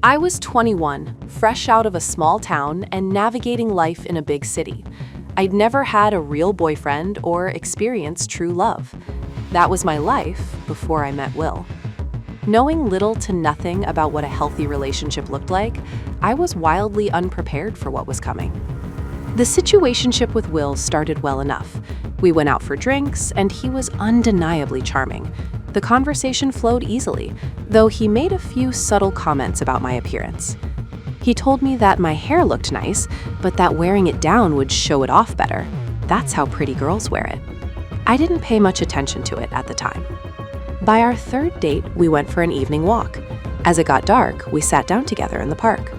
I was 21, fresh out of a small town and navigating life in a big city. I'd never had a real boyfriend or experienced true love. That was my life before I met Will. Knowing little to nothing about what a healthy relationship looked like, I was wildly unprepared for what was coming. The situationship with Will started well enough. We went out for drinks, and he was undeniably charming. The conversation flowed easily, though he made a few subtle comments about my appearance. He told me that my hair looked nice, but that wearing it down would show it off better. That's how pretty girls wear it. I didn't pay much attention to it at the time. By our third date, we went for an evening walk. As it got dark, we sat down together in the park.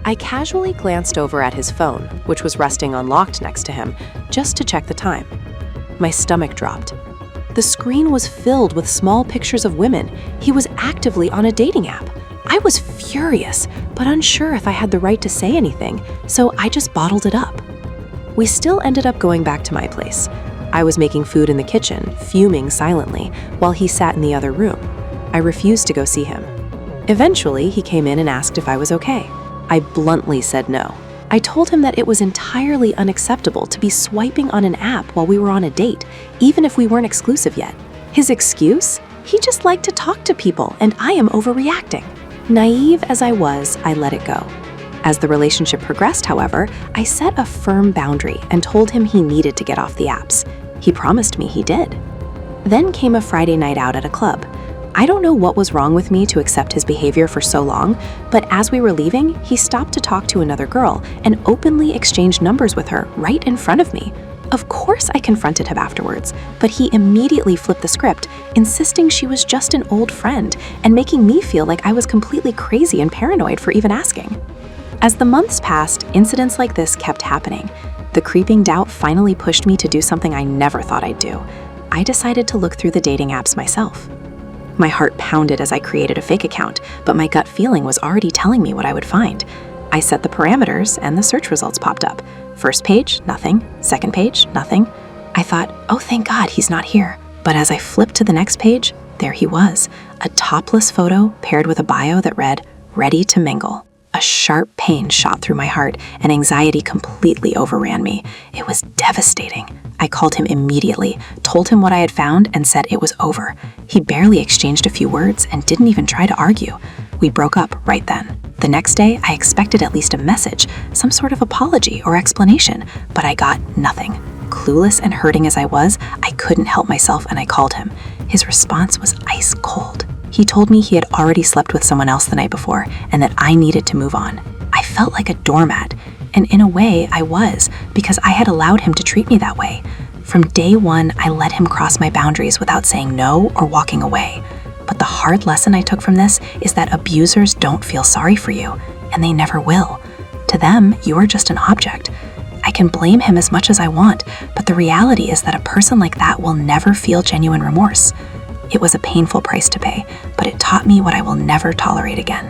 I casually glanced over at his phone, which was resting unlocked next to him, just to check the time. My stomach dropped. The screen was filled with small pictures of women. He was actively on a dating app. I was furious, but unsure if I had the right to say anything, so I just bottled it up. We still ended up going back to my place. I was making food in the kitchen, fuming silently, while he sat in the other room. I refused to go see him. Eventually, he came in and asked if I was okay. I bluntly said no. I told him that it was entirely unacceptable to be swiping on an app while we were on a date, even if we weren't exclusive yet. His excuse? He just liked to talk to people, and I am overreacting. Naive as I was, I let it go. As the relationship progressed, however, I set a firm boundary and told him he needed to get off the apps. He promised me he did. Then came a Friday night out at a club. I don't know what was wrong with me to accept his behavior for so long, but as we were leaving, he stopped to talk to another girl and openly exchanged numbers with her right in front of me. Of course I confronted him afterwards, but he immediately flipped the script, insisting she was just an old friend and making me feel like I was completely crazy and paranoid for even asking. As the months passed, incidents like this kept happening. The creeping doubt finally pushed me to do something I never thought I'd do. I decided to look through the dating apps myself. My heart pounded as I created a fake account, but my gut feeling was already telling me what I would find. I set the parameters and the search results popped up. First page, nothing. Second page, nothing. I thought, oh, thank God he's not here. But as I flipped to the next page, there he was, a topless photo paired with a bio that read, "Ready to mingle." A sharp pain shot through my heart, and anxiety completely overran me. It was devastating. I called him immediately, told him what I had found, and said it was over. He barely exchanged a few words and didn't even try to argue. We broke up right then. The next day, I expected at least a message, some sort of apology or explanation, but I got nothing. Clueless and hurting as I was, I couldn't help myself and I called him. His response was ice cold. He told me he had already slept with someone else the night before and that I needed to move on. I felt like a doormat, and in a way I was, because I had allowed him to treat me that way. From day one, I let him cross my boundaries without saying no or walking away. But the hard lesson I took from this is that abusers don't feel sorry for you, and they never will. To them, you are just an object. I can blame him as much as I want, but the reality is that a person like that will never feel genuine remorse. It was a painful price to pay, but it taught me what I will never tolerate again.